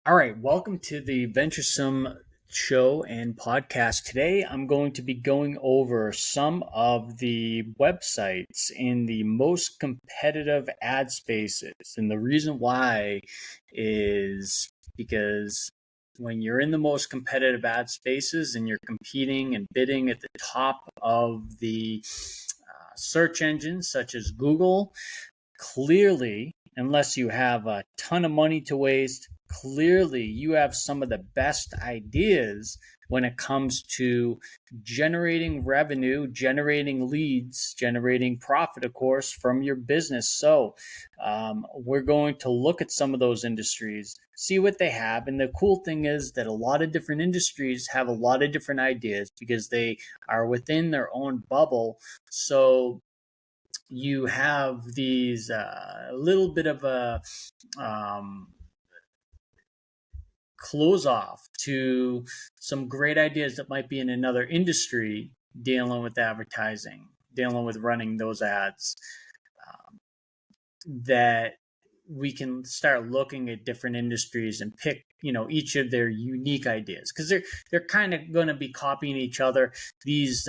All right, welcome to the Venturesome show and podcast. Today, I'm going to be going over some of the websites in the most competitive ad spaces. And the reason why is because when you're in the most competitive ad spaces and you're competing and bidding at the top of the search engines such as Google, clearly, unless you have a ton of money to waste, clearly you have some of the best ideas when it comes to generating revenue, generating leads, generating profit, of course, from your business. So, we're going to look at some of those industries, see what they have. And the cool thing is that a lot of different industries have a lot of different ideas because they are within their own bubble. So, you have these little bit of a um, close off to some great ideas that might be in another industry dealing with advertising, dealing with running those ads, um, that we can start looking at different industries and pick each of their unique ideas because they're kind of going to be copying each other. These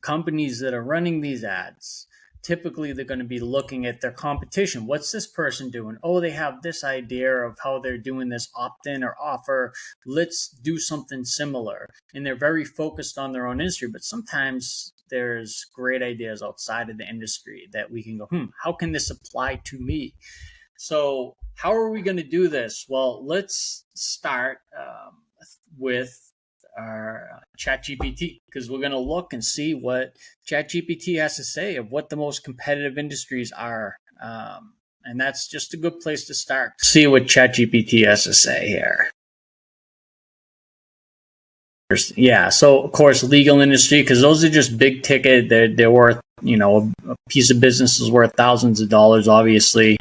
companies that are running these ads, typically they're going to be looking at their competition. What's this person doing? Oh, they have this idea of how they're doing this opt-in or offer. Let's do something similar. And they're very focused on their own industry, but sometimes there's great ideas outside of the industry that we can go, how can this apply to me? So how are we going to do this? Well, let's start with our ChatGPT, because we're going to look and see what ChatGPT has to say of what the most competitive industries are. And that's just a good place to start. See what ChatGPT has to say here. Yeah, so of course, legal industry, because those are just big ticket. They're worth, a piece of business is worth thousands of dollars, obviously.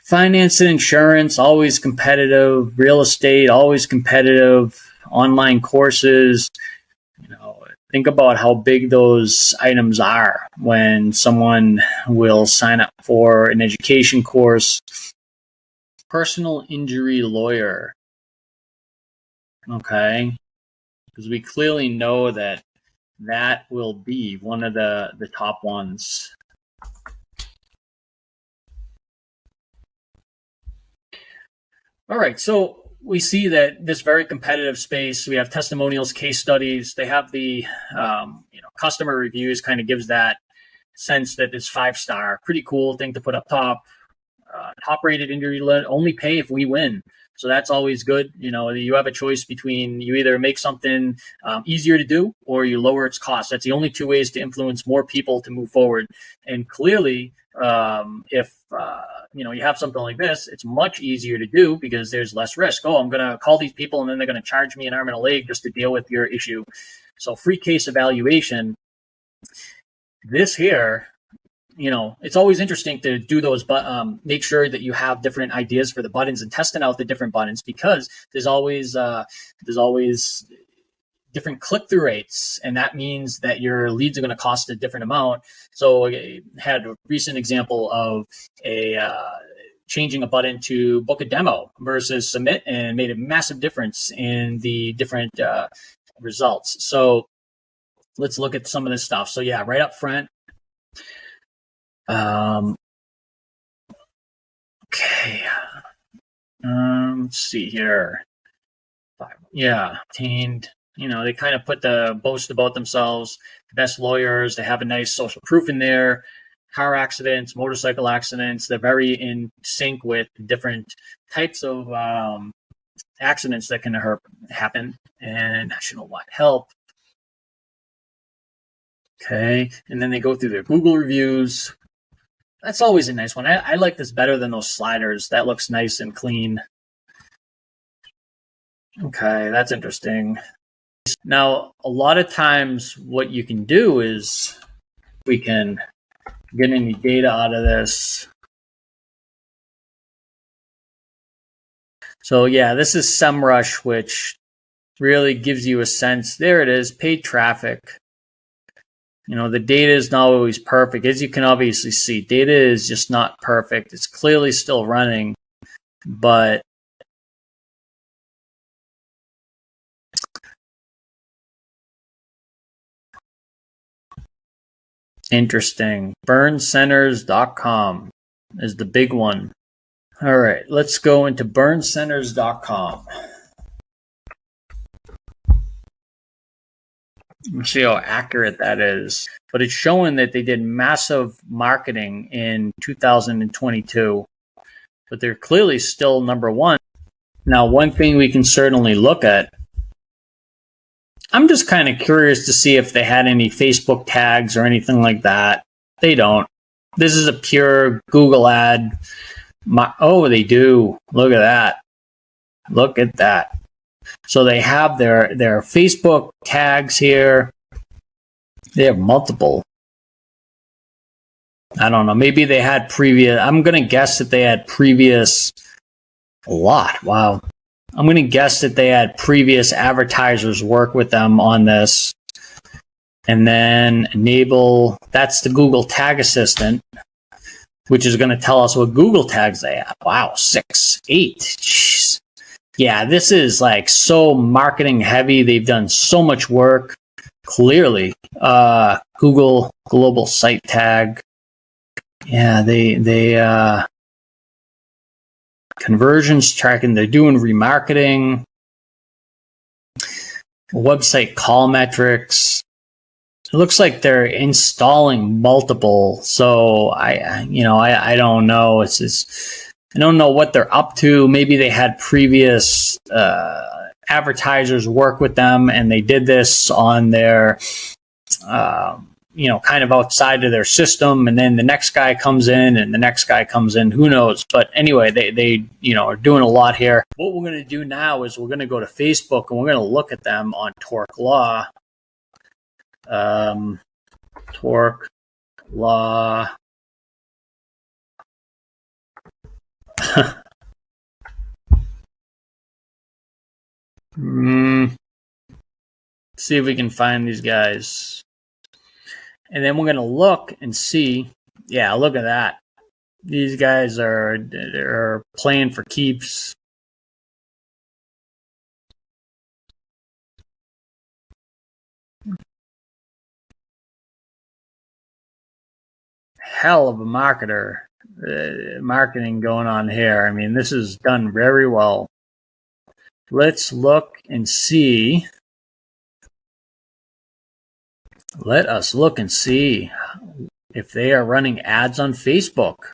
Finance and insurance, always competitive. Real estate, always competitive. Online courses, think about how big those items are when someone will sign up for an education course. Personal injury lawyer. Okay. Because we clearly know that will be one of the top ones. All right. So we see that this very competitive space, we have testimonials, case studies. They have the customer reviews, kind of gives that sense that it's 5-star. Pretty cool thing to put up top. Top rated injury only pay if we win. So that's always good. You have a choice between you either make something easier to do or you lower its cost. That's the only two ways to influence more people to move forward. And clearly, if you have something like this, it's much easier to do because there's less risk. Oh, I'm going to call these people and then they're going to charge me an arm and a leg just to deal with your issue. So free case evaluation. This here, it's always interesting to do those, but make sure that you have different ideas for the buttons and testing out the different buttons, because there's always different click-through rates, and that means that your leads are going to cost a different amount. So I had a recent example of a changing a button to book a demo versus submit, and made a massive difference in the different results. So let's look at some of this stuff. So yeah, right up front. Okay. Let's see here. Yeah, obtained. They kind of put the boast about themselves. Best lawyers. They have a nice social proof in there. Car accidents, motorcycle accidents. They're very in sync with different types of accidents that can happen, and nationwide help. Okay, and then they go through their Google reviews. That's always a nice one. I like this better than those sliders. That looks nice and clean. Okay, that's interesting. Now, a lot of times what you can do is we can get any data out of this. So yeah, this is SEMrush, which really gives you a sense. There it is, paid traffic. The data is not always perfect. As you can obviously see, data is just not perfect. It's clearly still running, but Interesting. Burncenters.com is the big one. All right, let's go into burncenters.com. Let's see how accurate that is. But it's showing that they did massive marketing in 2022. But they're clearly still number one. Now, one thing we can certainly look at, I'm just kind of curious to see if they had any Facebook tags or anything like that. They don't. This is a pure Google ad. Oh, they do. Look at that. Look at that. So they have their Facebook tags here. They have multiple. I don't know. Maybe they had previous. I'm going to guess that they had previous. A lot. Wow. I'm going to guess that they had previous advertisers work with them on this. And then enable. That's the Google Tag Assistant, which is going to tell us what Google tags they have. Wow. 6, 8. Jeez. Yeah, this is like so marketing heavy. They've done so much work. Clearly, Google Global Site Tag. Yeah, they conversions tracking. They're doing remarketing, website call metrics. It looks like they're installing multiple. So I don't know. It's just. I don't know what they're up to. Maybe they had previous advertisers work with them, and they did this on their, kind of outside of their system. And then the next guy comes in, and the next guy comes in. Who knows? But anyway, they are doing a lot here. What we're going to do now is we're going to go to Facebook, and we're going to look at them on Torque Law. Torque Law. See if we can find these guys. And then we're going to look and see. Yeah, look at that. These guys are playing for keeps. Hell of a marketer. Marketing going on here. I mean, this is done very well. Let's look and see. Let us look and see if they are running ads on Facebook.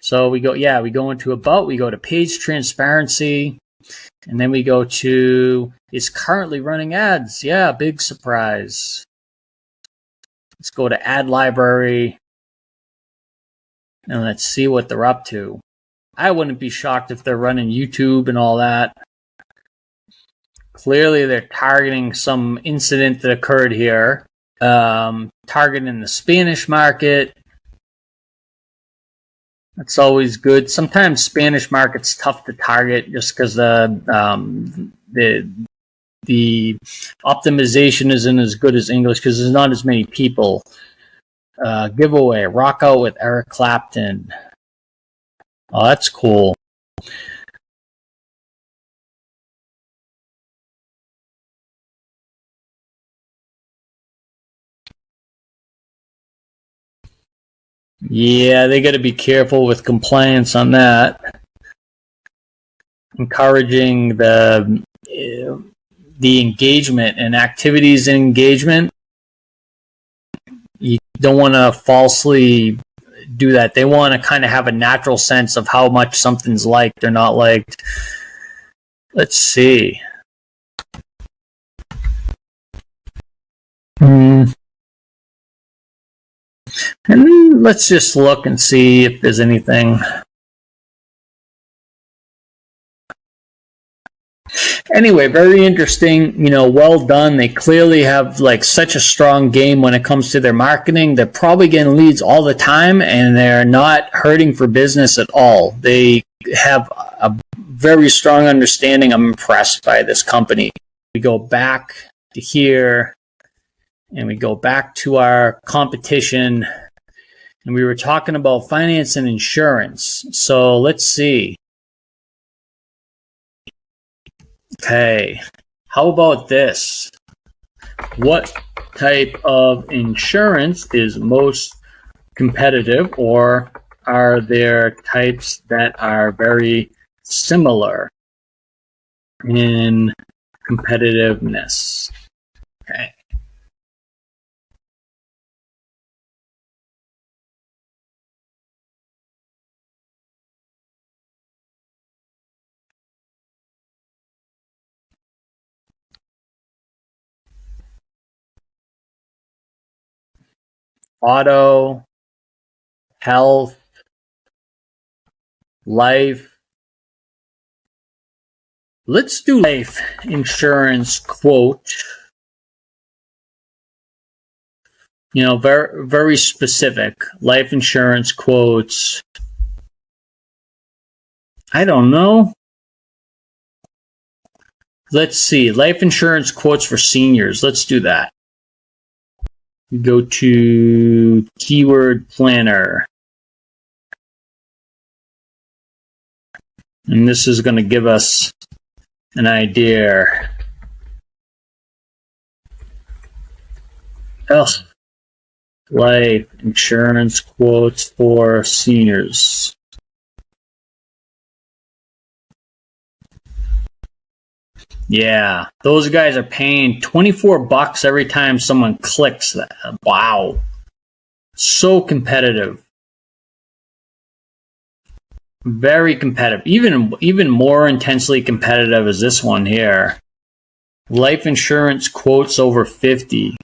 So we go into About, we go to Page Transparency, and then we go to is currently running ads. Yeah, big surprise. Let's go to Ad Library. And let's see what they're up to. I wouldn't be shocked if they're running YouTube and all that. Clearly, they're targeting some incident that occurred here. Targeting the Spanish market. That's always good. Sometimes Spanish market's tough to target just because the optimization isn't as good as English because there's not as many people. Giveaway, Rock Out with Eric Clapton. Oh, that's cool. Yeah, they got to be careful with compliance on that. Encouraging the engagement and activities and engagement. You don't want to falsely do that. They want to kind of have a natural sense of how much something's liked or not liked. Let's see. And let's just look and see if there's anything. Anyway, very interesting, well done. They clearly have like such a strong game when it comes to their marketing. They're probably getting leads all the time and they're not hurting for business at all. They have a very strong understanding. I'm impressed by this company. We go back to here and we go back to our competition and we were talking about finance and insurance. So let's see. Okay, how about this? What type of insurance is most competitive, or are there types that are very similar in competitiveness? Okay. Auto, health, life. Let's do life insurance quote. Very, very specific. Life insurance quotes. I don't know. Let's see. Life insurance quotes for seniors. Let's do that. Go to keyword planner. And this is going to give us an idea. Health, life insurance quotes for seniors. Yeah, those guys are paying $24 every time someone clicks that. Wow. So competitive. Very competitive. Even more intensely competitive is this one here. Life insurance quotes over 50.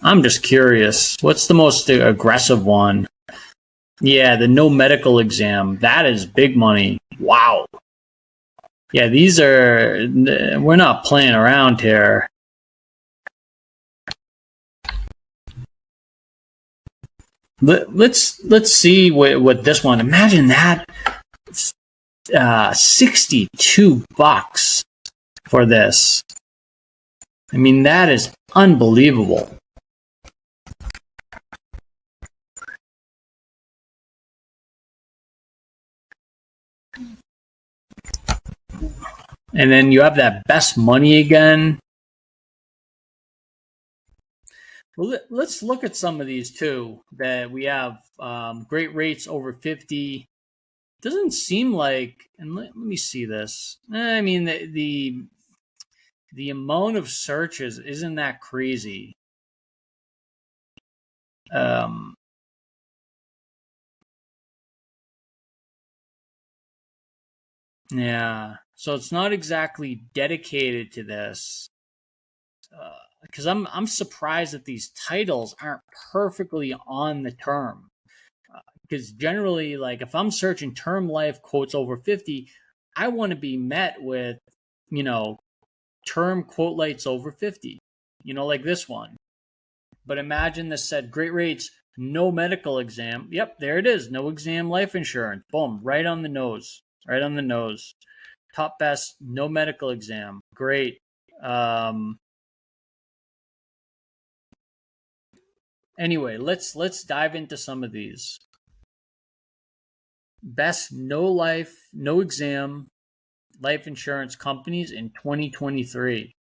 I'm just curious. What's the most aggressive one? Yeah, the no medical exam. That is big money. Wow. Yeah, we're not playing around here. Let's see what this one. Imagine that, $62 for this. I mean, that is unbelievable. And then you have that best money again. Well, let's look at some of these too that we have. Great rates over 50. Doesn't seem like, and let me see this. I mean, the amount of searches isn't that crazy. Yeah, so it's not exactly dedicated to this. Because I'm surprised that these titles aren't perfectly on the term. Because generally, like if I'm searching term life quotes over 50, I want to be met with, term quote lights over 50, like this one. But imagine this said great rates, no medical exam. Yep, there it is. No exam life insurance. Boom, right on the nose. Right on the nose. Top best, no medical exam. Great. Anyway, let's dive into some of these. Best no exam life insurance companies in 2023.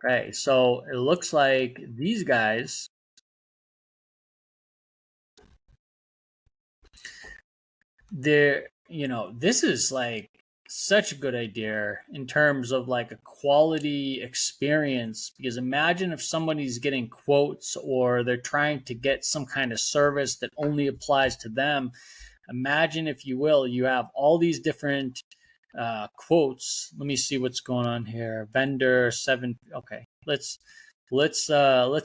Okay, so it looks like these guys, this is like such a good idea in terms of like a quality experience, because imagine if somebody's getting quotes or they're trying to get some kind of service that only applies to them. Imagine, if you will, you have all these different quotes. Let me see what's going on here. Vendor 7. Okay, let's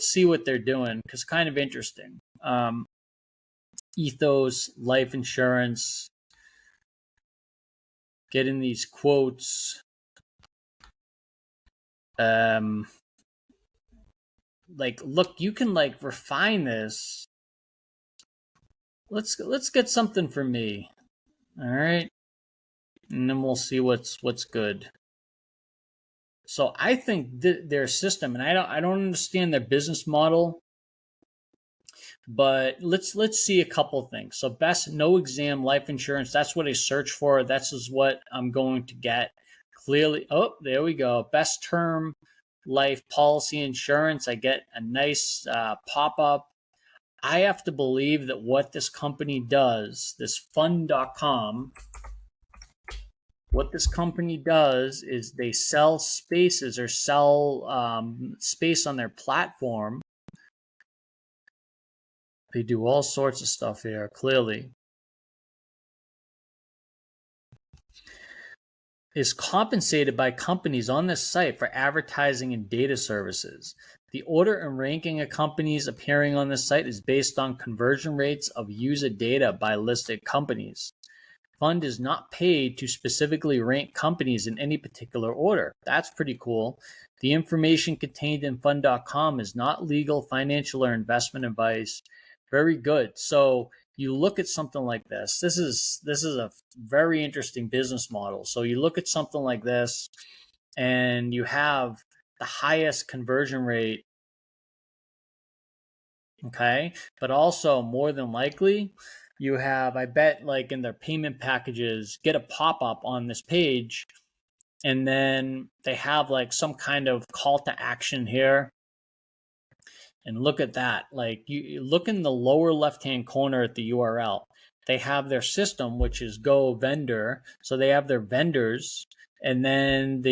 see what they're doing, because kind of interesting. Ethos life insurance, getting these quotes. Like, look, you can like refine this. Let's get something for me. All right, and then we'll see what's good. So I think their system, and I don't understand their business model, but let's see a couple things. So best no exam life insurance, that's what I search for. That's is what I'm going to get. clearly, oh, there we go. Best term life policy insurance. I get a nice pop-up. I have to believe that what this company does, this fund.com, what this company does is they sell spaces or sell space on their platform. They do all sorts of stuff here, clearly. Is compensated by companies on this site for advertising and data services. The order and ranking of companies appearing on this site is based on conversion rates of user data by listed companies. Fund is not paid to specifically rank companies in any particular order. That's pretty cool. The information contained in fund.com is not legal, financial, or investment advice. Very good. So you look at something like this. This is a very interesting business model. So you look at something like this, and you have the highest conversion rate. Okay, but also more than likely, you have, I bet, like in their payment packages, get a pop up on this page, and then they have like some kind of call to action here. And look at that. Like you look in the lower left-hand corner at the URL. They have their system, which is Go Vendor. So they have their vendors, and then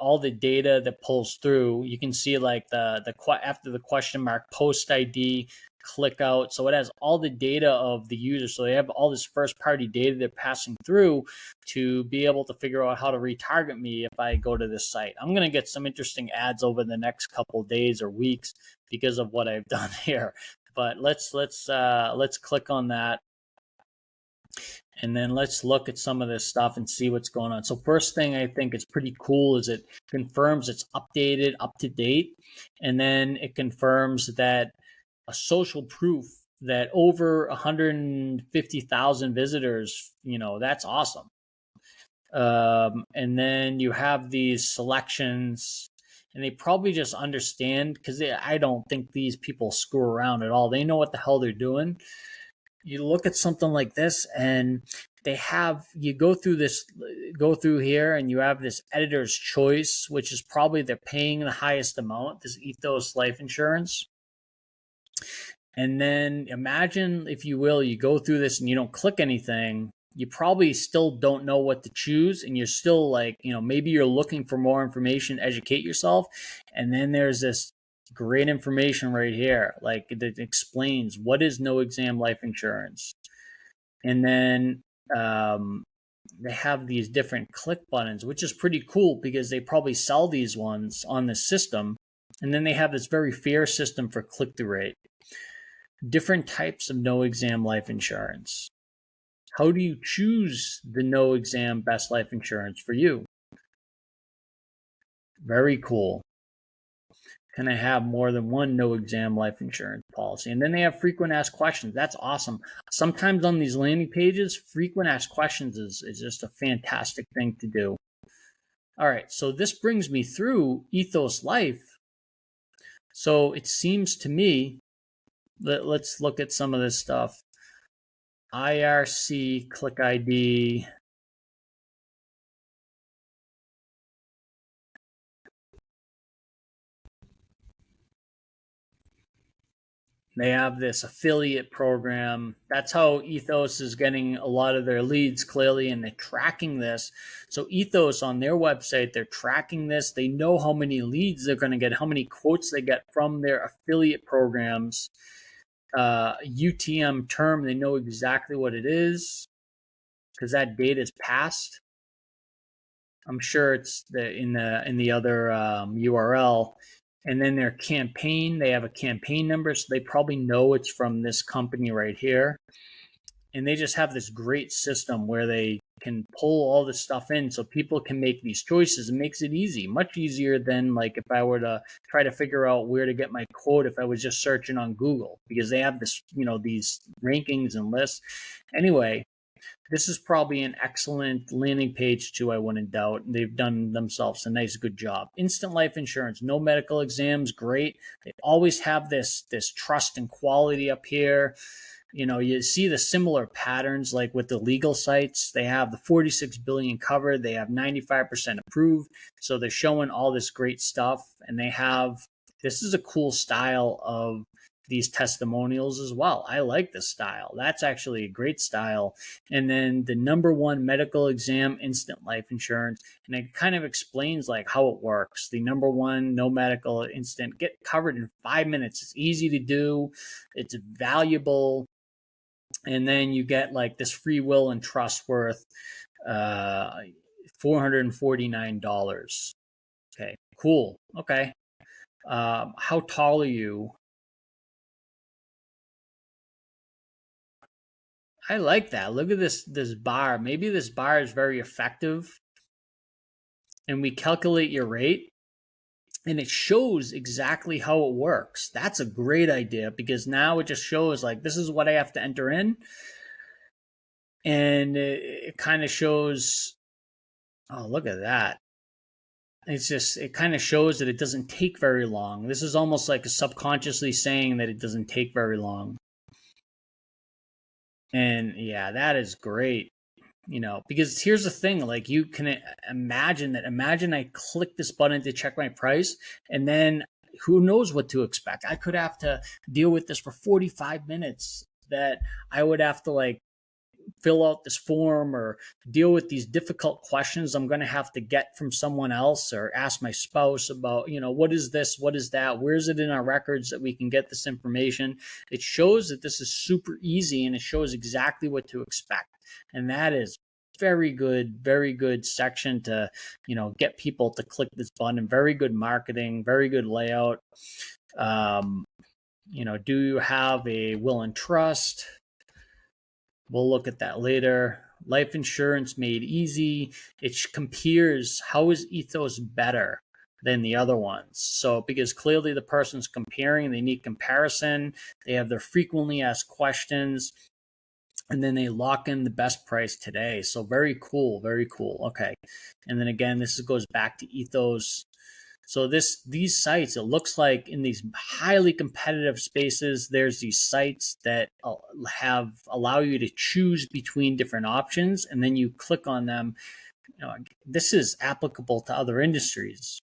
all the data that pulls through. You can see like the after the question mark, post ID, click out. So it has all the data of the user. So they have all this first party data they're passing through to be able to figure out how to retarget me if I go to this site. I'm going to get some interesting ads over the next couple days or weeks because of what I've done here. But let's click on that. And then let's look at some of this stuff and see what's going on. So first thing I think is pretty cool is it confirms it's updated, up to date. And then it confirms that a social proof that over 150,000 visitors, that's awesome. And then you have these selections, and they probably just understand, because I don't think these people screw around at all. They know what the hell they're doing. You look at something like this, and you go through here, and you have this editor's choice, which is probably they're paying the highest amount, this Ethos life insurance. And then imagine, if you will, you go through this and you don't click anything. You probably still don't know what to choose, and you're still like, maybe you're looking for more information, educate yourself. And then there's this great information right here, like that explains what is no exam life insurance. And then they have these different click buttons, which is pretty cool because they probably sell these ones on the system. And then they have this very fair system for click-through rate. Different types of no exam life insurance. How do you choose the no exam best life insurance for you? Very cool. Can I have more than one no exam life insurance policy? And then they have frequent asked questions. That's awesome. Sometimes on these landing pages, frequent asked questions is just a fantastic thing to do. All right, so this brings me through Ethos Life. So it seems to me that let's look at some of this stuff. IRC, click ID. They have this affiliate program. That's how Ethos is getting a lot of their leads, clearly, and they're tracking this. So Ethos on their website, they're tracking this. They know how many leads they're going to get, how many quotes they get from their affiliate programs. UTM term, they know exactly what it is because that date is passed. I'm sure it's in the other URL. And then their campaign, they have a campaign number, so they probably know it's from this company right here. And they just have this great system where they can pull all this stuff in so people can make these choices. It makes it easy, much easier than like if I were to try to figure out where to get my quote if I was just searching on Google, because they have this, these rankings and lists. Anyway, this is probably an excellent landing page too, I wouldn't doubt. They've done themselves a nice, good job. Instant life insurance, no medical exams, great. They always have this trust and quality up here. You see the similar patterns like with the legal sites. They have the 46 billion covered, they have 95% approved. So they're showing all this great stuff, and this is a cool style of these testimonials as well. I like this style. That's actually a great style. And then the number one medical exam, instant life insurance. And it kind of explains like how it works. The number one, no medical instant, get covered in 5 minutes. It's easy to do. It's valuable. And then you get like this free will and trust worth $449. Okay, cool. Okay. How tall are you? I like that. Look at this bar. Maybe this bar is very effective. And we calculate your rate, and it shows exactly how it works. That's a great idea, because now it just shows like this is what I have to enter in. And it kind of shows, oh, look at that. It kind of shows that it doesn't take very long. This is almost like subconsciously saying that it doesn't take very long. And yeah, that is great. Because here's the thing, like you can imagine I click this button to check my price, and then who knows what to expect. I could have to deal with this for 45 minutes, that I would have to like fill out this form or deal with these difficult questions I'm going to have to get from someone else, or ask my spouse about, what is this? What is that? Where is it in our records that we can get this information? It shows that this is super easy, and it shows exactly what to expect. And that is very good section to, get people to click this button. Very good marketing, very good layout. Do you have a will and trust? We'll look at that later. Life insurance made easy. It compares how is Ethos better than the other ones. So because clearly the person's comparing, they need comparison. They have their frequently asked questions, and then they lock in the best price today. So very cool, very cool. Okay. And then again, this goes back to Ethos. So these sites, it looks like in these highly competitive spaces, there's these sites that allow you to choose between different options, and then you click on them. This is applicable to other industries.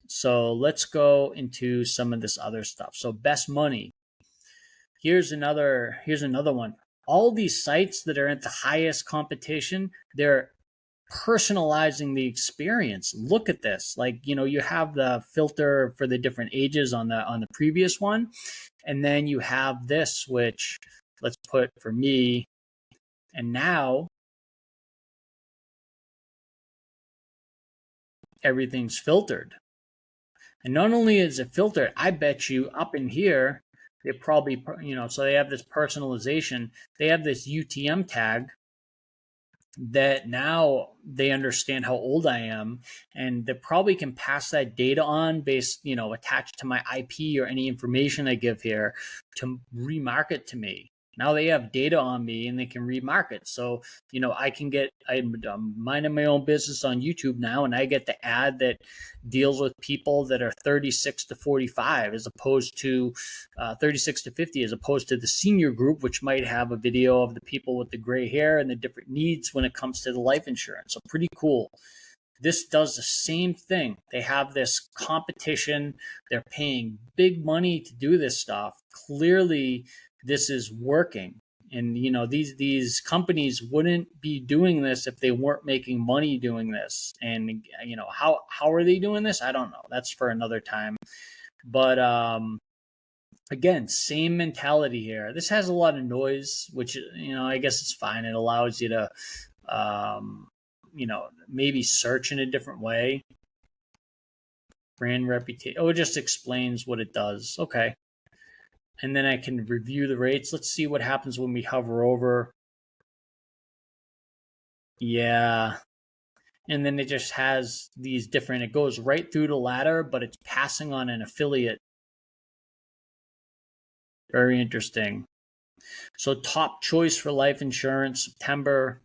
So let's go into some of this other stuff. So best money. Here's another one. All these sites that are at the highest competition, they're personalizing the experience. Look at this. Like, you have the filter for the different ages on the previous one, and then you have this, which let's put for me, and now everything's filtered. And not only is it filtered, I bet you up in here they probably, so they have this personalization. They have this UTM tag that now they understand how old I am, and they probably can pass that data on based, attached to my IP or any information I give here to remarket to me. Now they have data on me, and they can remarket. So, I'm minding my own business on YouTube now, and I get the ad that deals with people that are 36 to 45 as opposed to 36 to 50, as opposed to the senior group, which might have a video of the people with the gray hair and the different needs when it comes to the life insurance. So pretty cool. This does the same thing. They have this competition. They're paying big money to do this stuff. Clearly, this is working. And these companies wouldn't be doing this if they weren't making money doing this. And how are they doing this? I don't know. That's for another time. But again, same mentality here. This has a lot of noise, which I guess it's fine. It allows you to maybe search in a different way. Brand reputation. Oh, it just explains what it does. Okay. And then I can review the rates. Let's see what happens when we hover over. Yeah. And then it just has these different, it goes right through the ladder, but it's passing on an affiliate. Very interesting. So top choice for life insurance, September.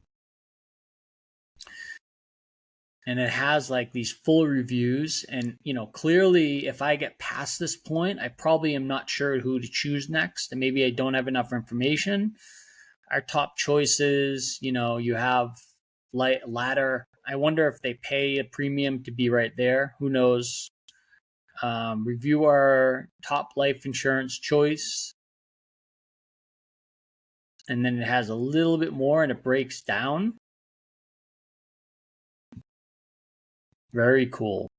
and it has like these full reviews. And clearly, if I get past this point, I probably am not sure who to choose next, and maybe I don't have enough information. Our top choices, you have Ladder. I wonder if they pay a premium to be right there. Who knows? Review our top life insurance choice. And then it has a little bit more and it breaks down. Very cool.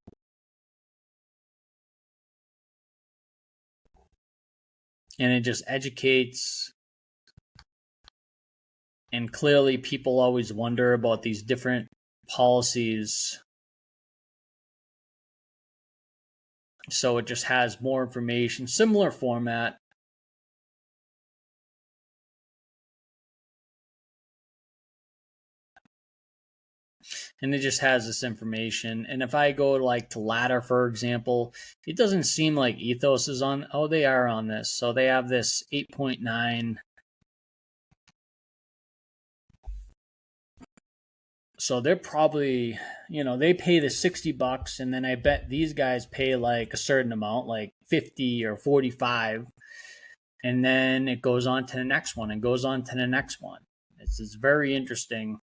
And it just educates. And clearly people always wonder about these different policies. So it just has more information, similar format. And it just has this information. And if I go like to Ladder, for example, it doesn't seem like Ethos is on. Oh, they are on this. So they have this 8.9. So they're probably, they pay the $60, and then I bet these guys pay like a certain amount, like 50 or 45. And then it goes on to the next one and goes on to the next one. It's very interesting.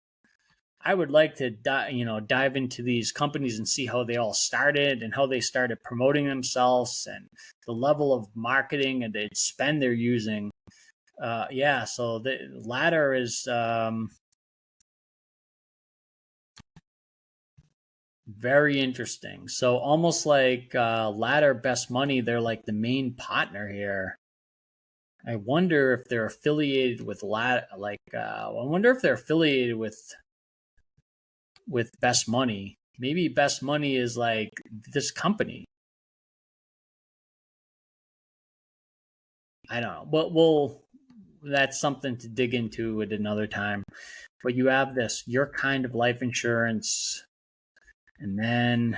I would like to dive into these companies and see how they all started and how they started promoting themselves and the level of marketing and the spend they're using. So the Ladder is very interesting. So almost like Ladder Best Money, they're like the main partner here. I wonder if they're affiliated with Ladder. I wonder if they're affiliated with Best Money. Maybe Best Money is like this company. I don't know. But that's something to dig into at another time. But you have this, your kind of life insurance, and then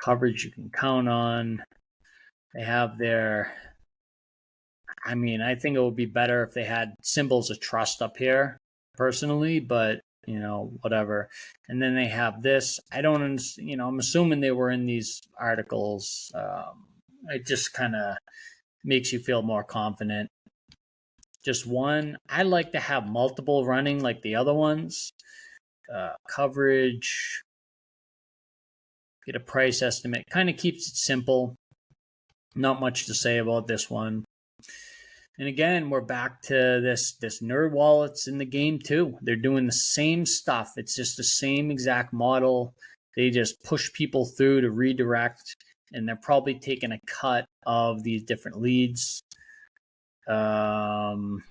coverage you can count on. They have their, I think it would be better if they had symbols of trust up here, personally, but whatever. And then they have this. I don't understand, I'm assuming they were in these articles. It just kind of makes you feel more confident. Just one. I like to have multiple running like the other ones. Coverage, get a price estimate. Kind of keeps it simple. Not much to say about this one. And again, we're back to this Nerd Wallet's in the game too. They're doing the same stuff. It's just the same exact model. They just push people through to redirect, and they're probably taking a cut of these different leads. Look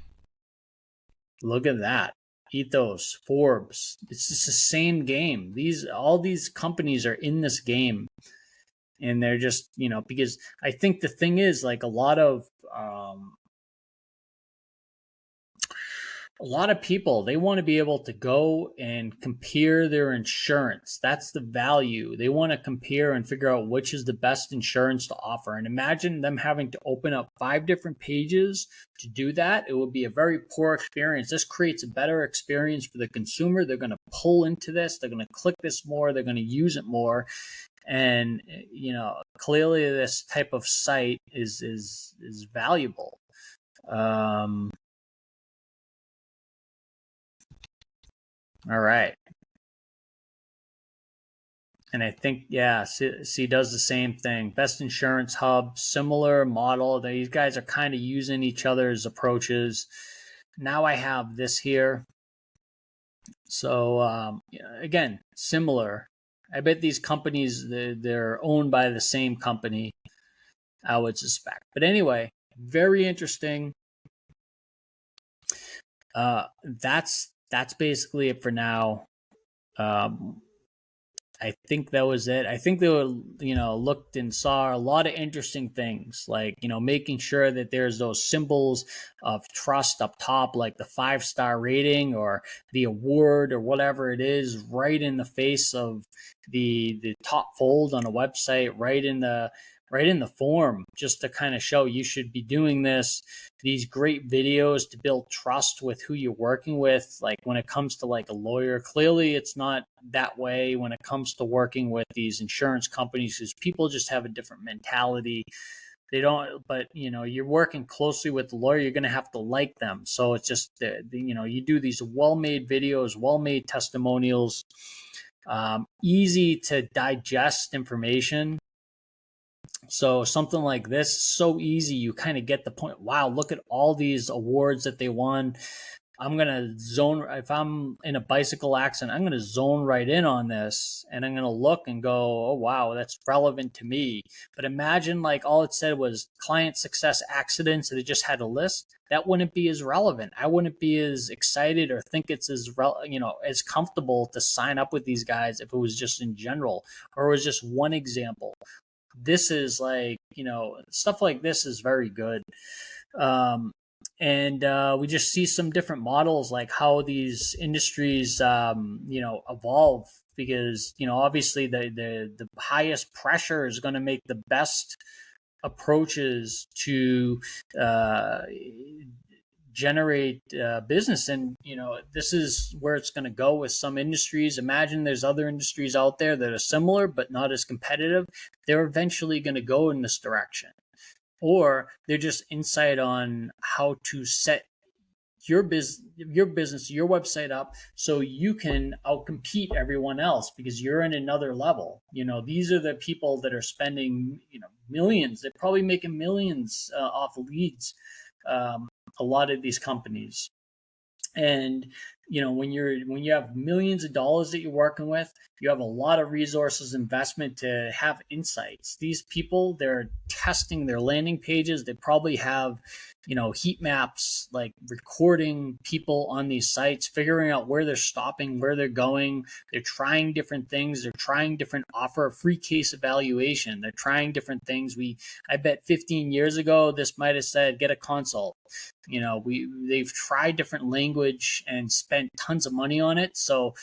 at that. Ethos, Forbes. It's just the same game. All these companies are in this game. And they're just, because I think the thing is, like, a lot of people, they want to be able to go and compare their insurance. That's the value. They want to compare and figure out which is the best insurance to offer. And imagine them having to open up 5 different pages to do that. It would be a very poor experience. This creates a better experience for the consumer. They're going to pull into this. They're going to click this more. They're going to use it more. And clearly this type of site is valuable. All right. And I think, C does the same thing. Best Insurance Hub, similar model. These guys are kind of using each other's approaches. Now I have this here. So again, similar. I bet these companies, they're owned by the same company, I would suspect. But anyway, very interesting. That's basically it for now. I think that was it. I think they were, looked and saw a lot of interesting things, like, making sure that there's those symbols of trust up top, like the 5-star rating or the award or whatever it is, right in the face of the top fold on a website, right in the right in the form, just to kind of show you should be doing this. These great videos to build trust with who you're working with. Like when it comes to like a lawyer, clearly it's not that way when it comes to working with these insurance companies, because people just have a different mentality. They don't, but you're working closely with the lawyer, you're going to have to like them. So it's just you do these well-made videos, well-made testimonials, easy to digest information. So something like this, so easy, you kind of get the point. Wow, look at all these awards that they won. I'm going to zone, if I'm in a bicycle accident, I'm going to zone right in on this, and I'm going to look and go, oh, wow, that's relevant to me. But imagine like all it said was client success accidents, and it just had a list. That wouldn't be as relevant. I wouldn't be as excited or think it's as comfortable to sign up with these guys if it was just in general, or it was just one example. This is like, stuff like this is very good. And we just see some different models, like how these industries evolve, because obviously the highest pressure is going to make the best approaches to generate business. And this is where it's going to go with some industries. Imagine there's other industries out there that are similar but not as competitive. They're eventually going to go in this direction, or they're just insight on how to set your business, your website up so you can outcompete everyone else because you're in another level. These are the people that are spending millions. They're probably making millions off leads. A lot of these companies. And when you have millions of dollars that you're working with, you have a lot of resources, investment to have insights. These people, they're testing their landing pages. They probably have heat maps, like recording people on these sites, figuring out where they're stopping, where they're going. They're trying different things. They're trying different, offer a free case evaluation. They're trying different things. I bet 15 years ago this might have said get a consult. They've tried different language and spent tons of money on it. So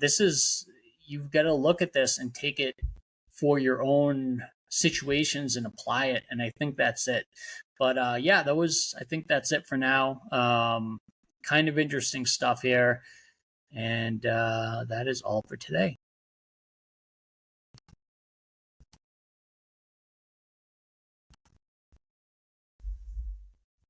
this is, you've got to look at this and take it for your own situations and apply it. And I think that's it. But yeah, I think that's it for now. Kind of interesting stuff here. And that is all for today.